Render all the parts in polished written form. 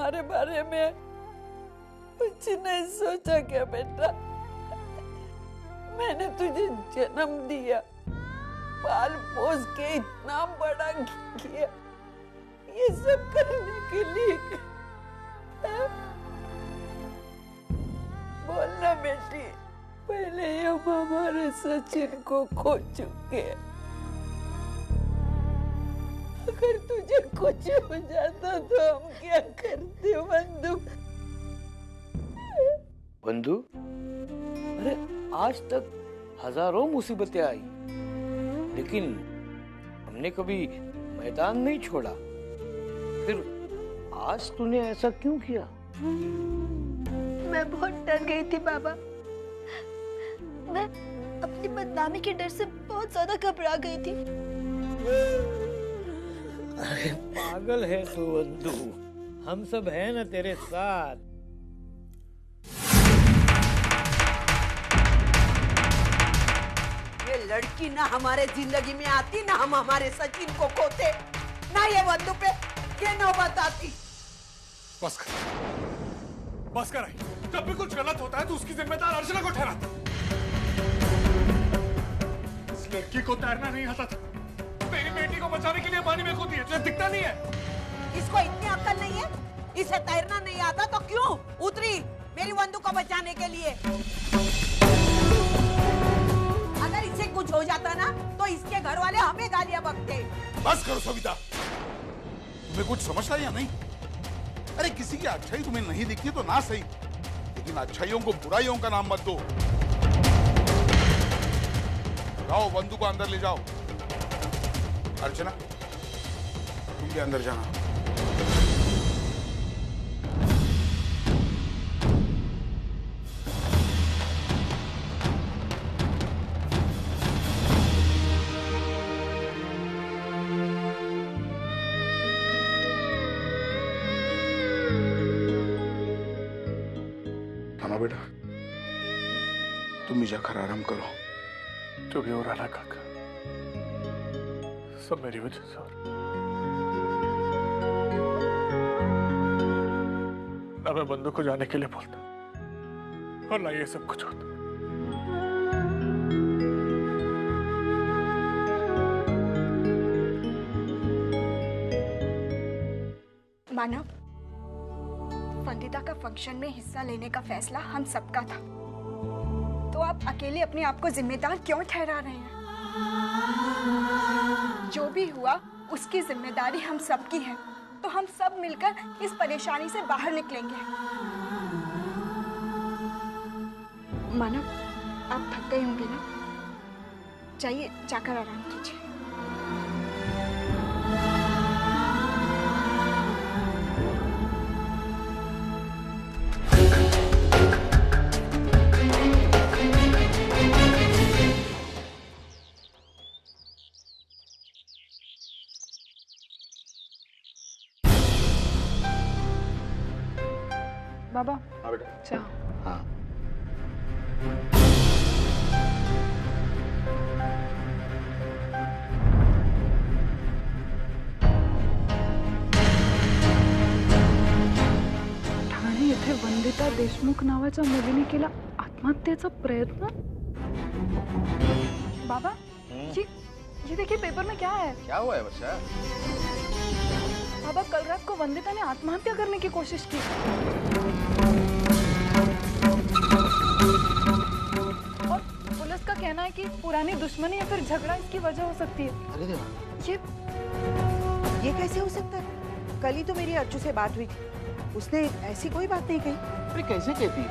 हमारे बारे में कुछ नहीं सोचा क्या बेटा? मैंने तुझे जन्म दिया, पाल पोस के इतना बड़ा किया, ये सब करने के लिए। बोलना बेटी, पहले हम हमारे सचिन को खो चुके हैं। अगर तुझे कुछ हो जाता तो हम क्या करते बंधु? बंधु, अरे आज तक हजारों मुसीबतें आई, लेकिन हमने कभी मैदान नहीं छोड़ा। फिर आज तूने ऐसा क्यों किया? मैं बहुत डर गई थी बाबा। मैं अपनी बदनामी के डर से बहुत ज्यादा घबरा गई थी। अरे पागल है तू बंधु, हम सब हैं ना तेरे साथ। ये लड़की ना हमारे जिंदगी में आती, ना हम हमारे सचिन को खोते, ना ये बंधु पे ये नौबत आती। बस कर आई। जब भी कुछ गलत होता है तो उसकी जिम्मेदार अर्चना को ठहराता। इस लड़की को तैरना नहीं आता था, मेरी बेटी को बचाने के लिए पानी में कूदी है, तुझे दिखता नहीं है? इसको इतनी अक्ल नहीं है? इसे तैरना नहीं आता तो क्यों उतरी मेरी बंधु को बचाने के लिए? अगर इसे कुछ हो जाता ना तो इसके घर वाले हमें गालियां बकते। बस करो सविता, तुम्हें कुछ समझता या नहीं? अरे किसी की अच्छाई तुम्हें नहीं दिखती तो ना सही, लेकिन अच्छाइयों को बुराइयों का नाम मत दो। जाओ बंधु को अंदर ले जाओ। अर्चना, तुम भी अंदर जाना। बेटा, तुम भी जाकर आराम करो। जो भी हो रहा ना काका, सब मेरी वजह से हो रहा। ना मैं बंधु को जाने के लिए बोलता और ना ये सब कुछ होता। मानव, वंदिता का फंक्शन में हिस्सा लेने का फैसला हम सबका था, तो आप अकेले अपने आप को जिम्मेदार क्यों ठहरा रहे हैं? जो भी हुआ उसकी जिम्मेदारी हम सबकी है, तो हम सब मिलकर इस परेशानी से बाहर निकलेंगे। मानव, आप थक गए होंगे ना? जाइए, जाकर आराम कीजिए। बाबा, हाँ बेटा। चाह। हाँ। ठाणे येथे वंदिता देशमुख नावाच्या मुलीने केला आत्महत्येचा प्रयत्न। बाबा, ये देखिए पेपर में क्या है? क्या हुआ है वर्षा? बाबा, कल रात को वंदिता ने आत्महत्या करने की कोशिश की। और पुलिस का कहना है कि पुरानी दुश्मनी या फिर झगड़ा इसकी वजह हो सकती है। अरे देवा, ये कैसे हो सकता है? कल ही तो मेरी अर्चू से बात हुई थी, उसने ऐसी कोई बात नहीं कही। अरे कैसे कहती?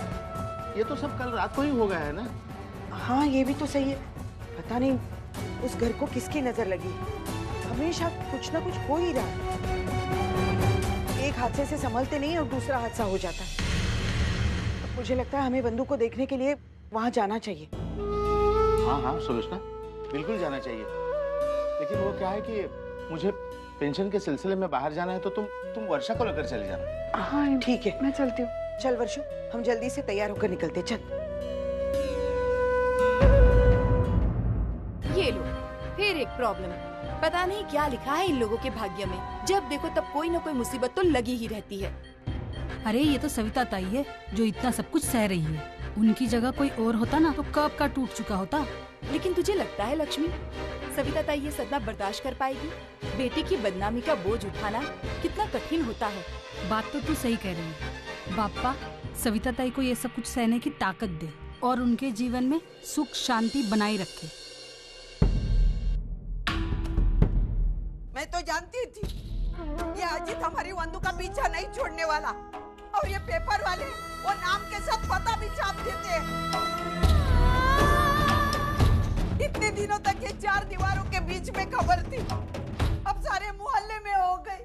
ये तो सब कल रात को ही हो गया है ना। हाँ, ये भी तो सही है। पता नहीं उस घर को किसकी नजर लगी, हमेशा कुछ ना कुछ हो ही रहा है। एक हादसे से संभलते नहीं और दूसरा हादसा हो जाता है। मुझे लगता है हमें बंधु को देखने के लिए वहां जाना चाहिए। हाँ हाँ सुलोचना, बिल्कुल जाना चाहिए, लेकिन वो क्या है कि मुझे पेंशन के सिलसिले में बाहर जाना है, तो तुम वर्षा को लेकर चले जाना। हाँ ठीक है, मैं चलती हूँ। चल वर्षु, हम जल्दी से तैयार होकर निकलते। चल। ये लो, फिर एक प्रॉब्लम। पता नहीं क्या लिखा है इन लोगों के भाग्य में, जब देखो तब कोई ना कोई मुसीबत तो लगी ही रहती है। अरे ये तो सविता ताई है जो इतना सब कुछ सह रही है। उनकी जगह कोई और होता ना तो कब का टूट चुका होता। लेकिन तुझे लगता है लक्ष्मी, सविता ताई ये सदमा बर्दाश्त कर पाएगी? बेटी की बदनामी का बोझ उठाना कितना कठिन होता है। बात तो तू सही कह रही है। बापा सविता ताई को ये सब कुछ सहने की ताकत दे और उनके जीवन में सुख शांति बनाए रखे। मैं तो जानती थी ये अजीत हमारी वंदू का पीछा नहीं छोड़ने वाला, और ये पेपर वाले वो नाम के साथ पता भी छाप देते हैं। इतने दिनों तक ये चार दीवारों के बीच में खबर थी, अब सारे मोहल्ले में हो गई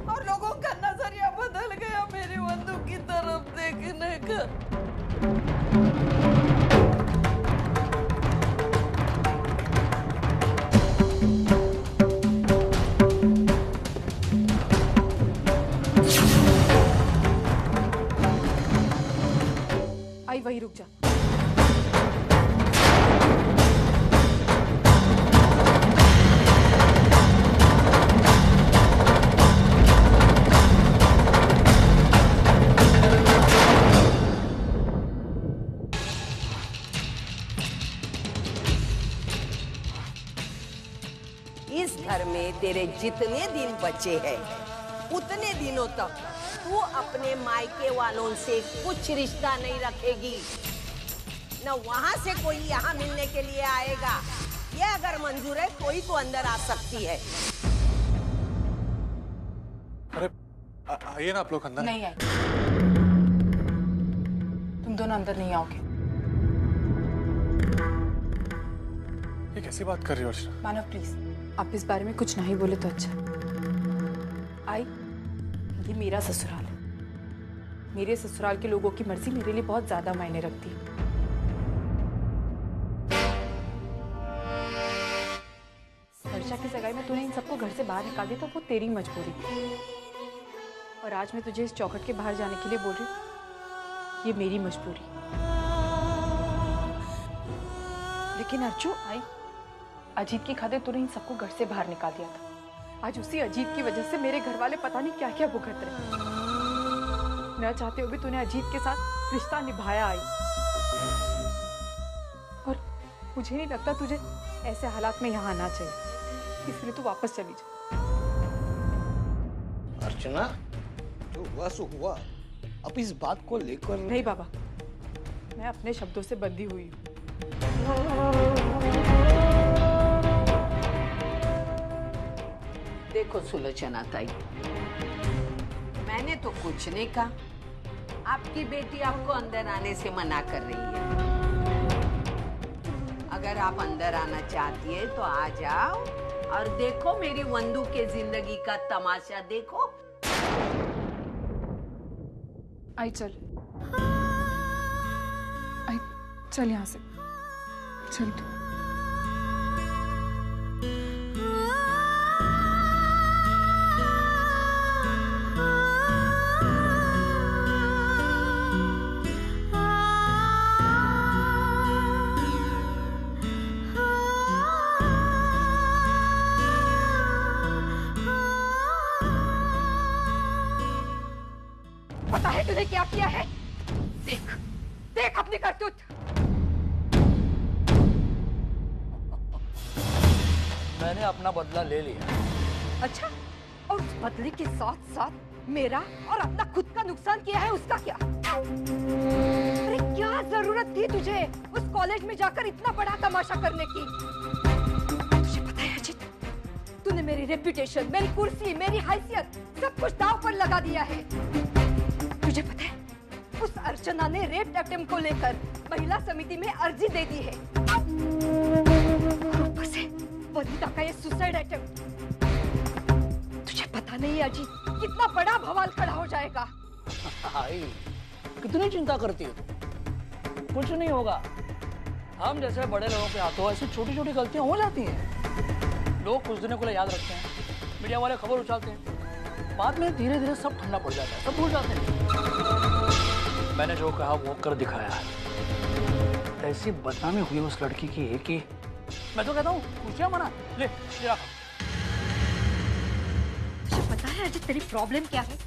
और लोगों का नजरिया बदल गया मेरी वंदू की तरफ देखने का। आई वही रुक जा। इस घर में तेरे जितने दिन बचे हैं उतने दिनों तक तू अपने मायके वालों से कुछ रिश्ता नहीं रखेगी, न वहां से कोई यहाँ मिलने के लिए आएगा। ये अगर मंजूर है कोई तो अंदर आ सकती है। अरे आइए ना आप लोग अंदर। नहीं आए, तुम दोनों अंदर नहीं आओगे। ये कैसी बात कर रही हो अर्चना? मानव प्लीज, आप इस बारे में कुछ नहीं बोले तो अच्छा। आई, ये मेरा ससुराल है। मेरे ससुराल के लोगों की मर्जी मेरे लिए बहुत ज्यादा मायने रखती है। वर्षा की सगाई में तूने इन सबको घर से बाहर निकाल दिया तो वो तेरी मजबूरी थी, और आज मैं तुझे इस चौखट के बाहर जाने के लिए बोल रही हूँ, ये मेरी मजबूरी। लेकिन अर्चू, आई, अजीत की खातिर तूने इन सबको घर से बाहर निकाल दिया था। आज उसी अजीत की वजह से मेरे घर वाले पता नहीं क्या क्या भुगत रहे। न चाहते हुए भी तूने अजीत के साथ रिश्ता निभाया। आई, और मुझे नहीं लगता तुझे ऐसे हालात में यहाँ आना चाहिए, इसलिए तू वापस चली जा। अर्चना, जो हुआ सो हुआ, अब इस बात को लेकर नहीं बाबा, मैं अपने शब्दों से बंधी हुई हूँ। देखो सुलोचना ताई, मैंने तो कुछ नहीं कहा, आपकी बेटी आपको अंदर आने से मना कर रही है। अगर आप अंदर आना चाहती है तो आ जाओ और देखो मेरी वंदू के जिंदगी का तमाशा देखो। आई चल, आई चल यहाँ से, चल तू। पता है तूने क्या किया है? देख, देख अपनी करतूत। मैंने अपना बदला ले लिया। अच्छा, और उस बदले के साथ साथ मेरा और अपना खुद का नुकसान किया है, उसका क्या? अरे क्या जरूरत थी तुझे उस कॉलेज में जाकर इतना बड़ा तमाशा करने की? तुझे पता है अजीत, तूने मेरी रेपुटेशन, मेरी कुर्सी, मेरी हैसियत सब कुछ दांव पर लगा दिया है। तुझे पता है उस अर्चना ने रेप अटेम्प्ट को लेकर महिला समिति में अर्जी दे दी है। ऊपर से वंदिता का ये सुसाइड अटेम्प्ट। तुझे पता नहीं अजीत, कितना बड़ा बवाल खड़ा हो जाएगा। आई, कितनी चिंता करती है तू? कुछ नहीं होगा। हम जैसे बड़े लोगों के हाथों ऐसी छोटी छोटी गलतियां हो जाती हैं। लोग कुछ दिनों के लिए याद रखते हैं, मीडिया वाले खबर उछालते हैं, बाद में धीरे धीरे सब ठंडा पड़ जाता है, सब भूल जाते हैं। मैंने जो कहा वो कर दिखाया है। ऐसी बदनामी हुई उस लड़की की है कि मैं तो कहता हूँ खुशियां मना। ले रखा। तुझे पता है अजीत तेरी प्रॉब्लम क्या है?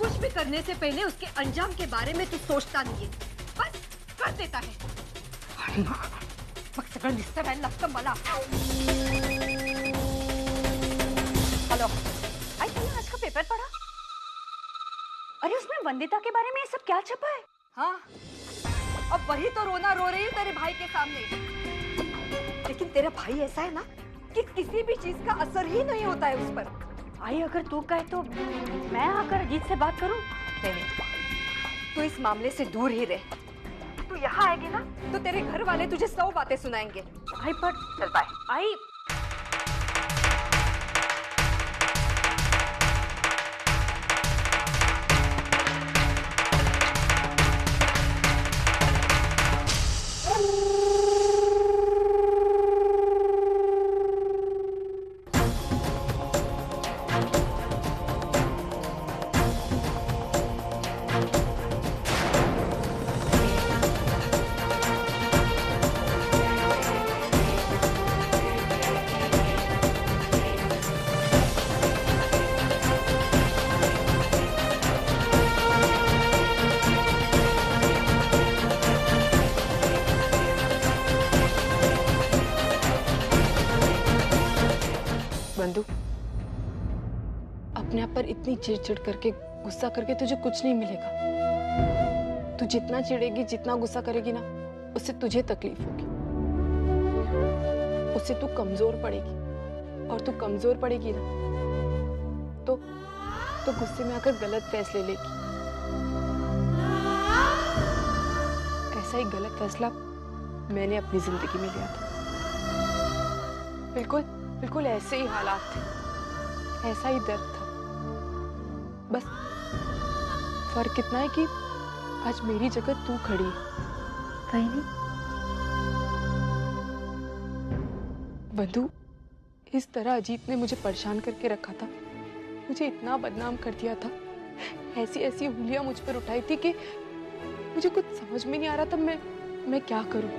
कुछ भी करने से पहले उसके अंजाम के बारे में तू सोचता नहीं है, बस कर देता है। मला हेलो, आई तुमने आज का पेपर पढ़ा? अरे उसमें वंदिता के बारे में ये सब क्या छपा है? हाँ, अब वही तो रोना रो रही है तेरे भाई के सामने। लेकिन तेरा भाई ऐसा है ना कि किसी भी चीज का असर ही नहीं होता है उस पर। आई अगर तू कहे तो मैं आकर अजीत से बात करूं? नहीं, तू इस मामले से दूर ही रहे। तू यहाँ आएगी ना तो तेरे घर वाले तुझे 100 बातें सुनाएंगे। आई पर चल बाय। आई बंधु, अपने आप पर इतनी चिड़चिड़ करके गुस्सा करके तुझे कुछ नहीं मिलेगा। तू जितना चिढ़ेगी, जितना गुस्सा करेगी ना, उससे तुझे तकलीफ होगी, उससे तू कमजोर पड़ेगी, और तू कमजोर पड़ेगी ना तो गुस्से में आकर गलत फैसले लेगी। ऐसा ही गलत फैसला मैंने अपनी जिंदगी में लिया था। बिल्कुल ऐसे ही हालात थे, ऐसा ही दर्द था। बस फर्क इतना है कि आज मेरी जगह तू खड़ी है। कहीं नहीं बंधु, इस तरह अजीत ने मुझे परेशान करके रखा था, मुझे इतना बदनाम कर दिया था, ऐसी ऐसी उंगलियां मुझ पर उठाई थी कि मुझे कुछ समझ में नहीं आ रहा था मैं क्या करूं।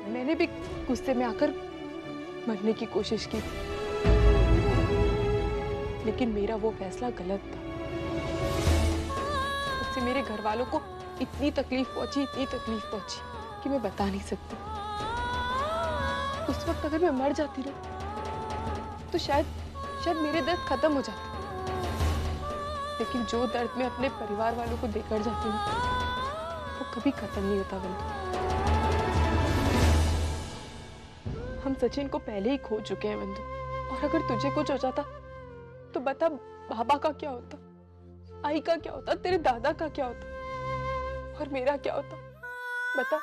मैंने भी गुस्से में आकर मरने की कोशिश की, लेकिन मेरा वो फैसला गलत था। उससे मेरे घर वालों को इतनी तकलीफ पहुंची कि मैं बता नहीं सकती। उस वक्त अगर मैं मर जाती ना तो शायद मेरे दर्द खत्म हो जाते, लेकिन जो दर्द मैं अपने परिवार वालों को देकर जाती हूँ वो कभी खत्म नहीं होता बंधु। हम सचिन को पहले ही खो चुके हैं बंधु, और अगर तुझे कुछ हो जाता तो बता, बाबा का क्या होता, आई का क्या होता, तेरे दादा का क्या होता, और मेरा क्या होता? बता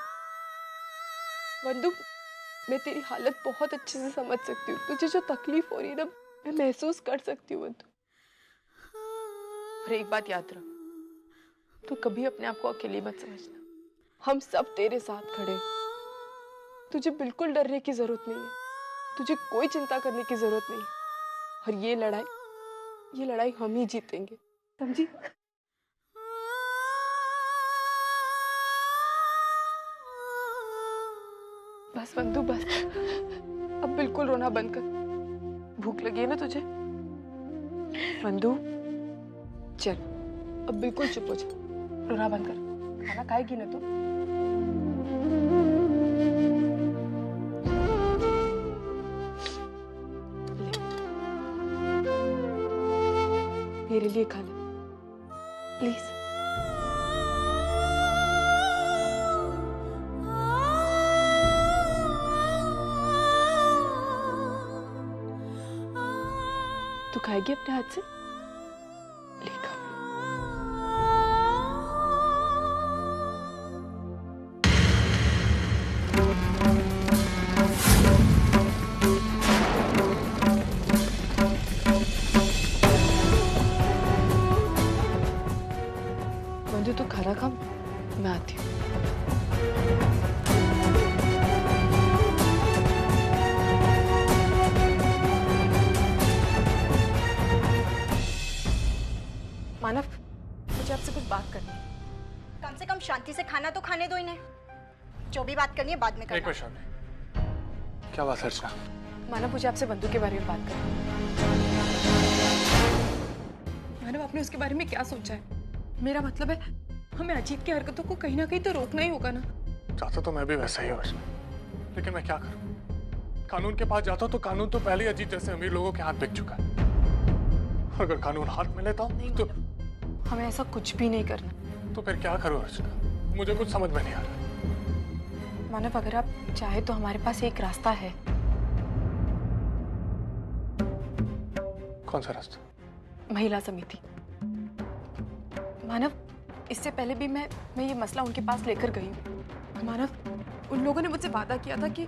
बंधु, मैं तेरी हालत बहुत अच्छे से समझ सकती हूँ। तुझे जो तकलीफ हो रही है ना, मैं महसूस कर सकती हूँ बंधु। और एक बात याद रख, तू कभी अपने आप को अकेली मत समझना, हम सब तेरे साथ खड़े। तुझे बिल्कुल डरने की जरूरत नहीं है, तुझे कोई चिंता करने की जरूरत नहीं है, और ये लड़ाई हम ही जीतेंगे, समझी? बस बंधु बस, अब बिल्कुल रोना बंद कर। भूख लगी है ना तुझे बंधु? चल अब बिल्कुल चुप हो जा, रोना बंद कर। खाना खाएगी ना तू? मेरे लिए खा ले प्लीज। तू खाएगी अपने हाथ से? ले खा। मंजू तू खाना खा, मैं आती हूँ। मानव, मुझे आपसे कुछ बात करनी है। कम से कम शांति से खाना तो खाने दो इन्हें। जो भी बात करनी है बाद में करना। एक मिनट शांति, क्या बात है अर्चना? मानव, मुझे आपसे बंधु के बारे में बात करनी है। मानव, आपने उसके बारे में क्या सोचा है? मेरा मतलब है हमें अजीत की हरकतों को कहीं ना कहीं तो रोकना ही होगा ना। चाहता तो मैं भी वैसा ही हूँ, लेकिन मैं क्या करूँ? कानून के पास जाता हूँ तो कानून तो पहले ही अजीत जैसे अमीर लोगों के हाथ बिक चुका है। अगर कानून हाथ में लेता हूँ तो हमें ऐसा कुछ भी नहीं करना। तो फिर क्या करूँ अर्चना? मुझे कुछ समझ में नहीं आ रहा। मानव, अगर आप चाहे तो हमारे पास एक रास्ता है। कौन सा रास्ता? महिला समिति। मानव, इससे पहले भी मैं ये मसला उनके पास लेकर गई हूँ। मानव, उन लोगों ने मुझसे वादा किया था कि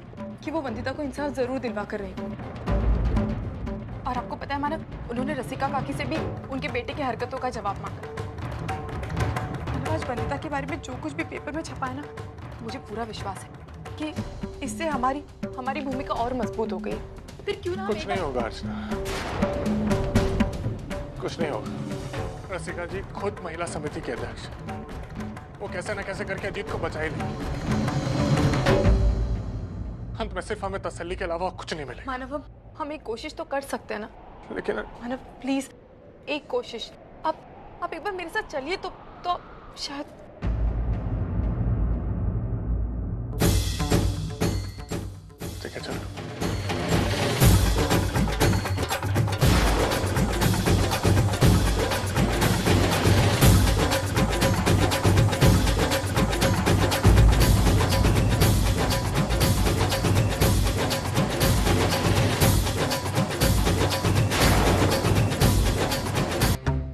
वो वंदिता को इंसाफ जरूर दिलवा कर रहेंगे। और आपको पता है मानव, उन्होंने रसिका काकी से भी उनके बेटे की हरकतों का जवाब मांगा। मानव, आज वंदिता के बारे में जो कुछ भी पेपर में छपा है ना, मुझे पूरा विश्वास है कि इससे हमारी भूमिका और मजबूत हो गई। फिर क्यों ना कुछ नहीं होगा अर्चना, कुछ नहीं होगा। रसिका जी खुद महिला समिति के अध्यक्ष, वो कैसे न कैसे करके अजीत को बचा ही लेंगे। अंत में सिर्फ हमें तसल्ली के अलावा कुछ नहीं मिलेगा। मानव, हम एक कोशिश तो कर सकते हैं ना। लेकिन मानव प्लीज, एक कोशिश। आप एक बार मेरे साथ चलिए तो शायद। ठीक है, चलो।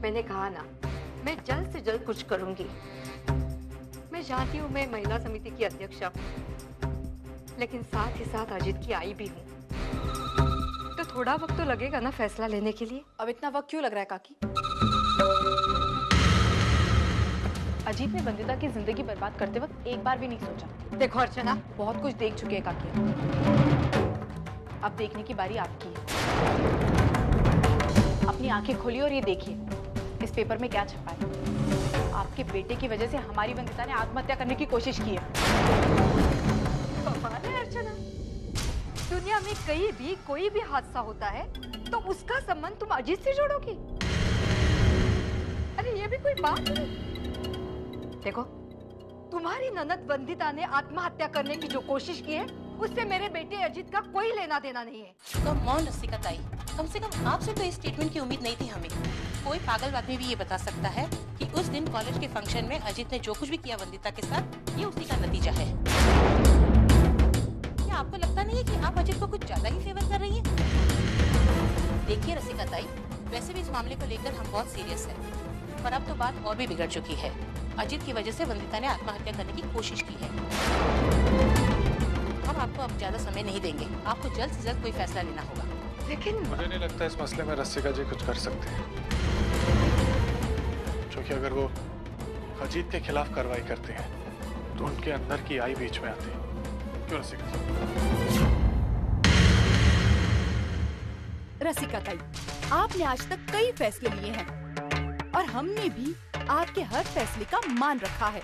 मैंने कहा ना, मैं जल्द से जल्द कुछ करूंगी। मैं जानती हूँ मैं महिला समिति की अध्यक्ष हूँ, लेकिन साथ ही साथ अजीत की आई भी हूँ, तो थोड़ा वक्त तो लगेगा ना फैसला लेने के लिए। अब इतना वक्त क्यों लग रहा है काकी? अजीत ने वंदिता की जिंदगी बर्बाद करते वक्त एक बार भी नहीं सोचा। देखो अर्चना, बहुत कुछ देख चुके हैं काकी, अब देखने की बारी आपकी है। अपनी आंखें खोलिए और ये देखिए इस पेपर में क्या छपा है। आपके बेटे की वजह से हमारी वंदिता ने आत्महत्या करने की कोशिश की है। कमाल है अर्चना, दुनिया में कहीं भी कोई भी हादसा होता है तो उसका संबंध तुम अजीत से जोड़ोगी? अरे ये भी कोई बात है? देखो, तुम्हारी ननद वंदिता ने आत्महत्या करने की जो कोशिश की है उससे मेरे बेटे अजीत का कोई लेना देना नहीं है। कम ऑन रसिका ताई, कम से कम आपसे तो इस स्टेटमेंट की उम्मीद नहीं थी हमें। कोई पागल आदमी भी ये बता सकता है कि उस दिन कॉलेज के फंक्शन में अजीत ने जो कुछ भी किया वंदिता के साथ, ये उसी का नतीजा है। क्या आपको लगता नहीं है कि आप अजीत को कुछ ज्यादा ही फेवर कर रही हैं? देखिए रसिका ताई, वैसे भी इस मामले को लेकर हम बहुत सीरियस हैं, पर अब तो बात और भी बिगड़ चुकी है। अजीत की वजह से वंदिता ने आत्महत्या करने की कोशिश की है। हम आपको अब ज्यादा समय नहीं देंगे, आपको जल्द से जल्द कोई फैसला लेना होगा। लेकिन मुझे नहीं लगता इस मसले में रसिका जी कुछ कर सकते हैं, क्योंकि अगर वो अजीत के खिलाफ कार्रवाई करते हैं तो उनके अंदर की आई बीच में आती है। क्यों रसिका जी? रसिका ताई, आपने आज तक कई फैसले लिए हैं और हमने भी आपके हर फैसले का मान रखा है,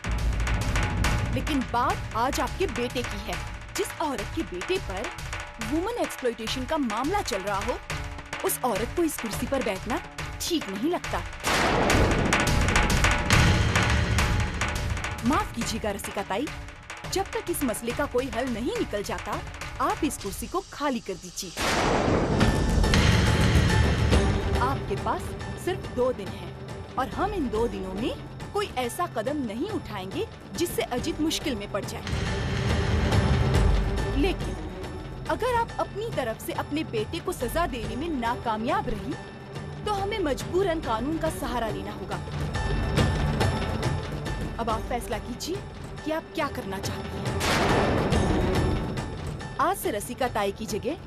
लेकिन बात आज आपके बेटे की है। जिस औरत के बेटे पर वुमन एक्सप्लॉयटेशन का मामला चल रहा हो, उस औरत को इस कुर्सी पर बैठना ठीक नहीं लगता। माफ कीजिएगा रसिका ताई, जब तक इस मसले का कोई हल नहीं निकल जाता, आप इस कुर्सी को खाली कर दीजिए। आपके पास सिर्फ 2 दिन हैं और हम इन 2 दिनों में कोई ऐसा कदम नहीं उठाएंगे जिससे अजीत मुश्किल में पड़ जाए। लेकिन अगर आप अपनी तरफ से अपने बेटे को सजा देने में नाकामयाब रही, तो हमें मजबूरन कानून का सहारा लेना होगा। अब आप फैसला कीजिए कि आप क्या करना चाहती हैं। आज से रसिका ताई की जगह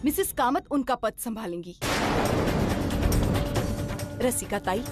मिसेस कामत उनका पद संभालेंगी। रसिका ताई,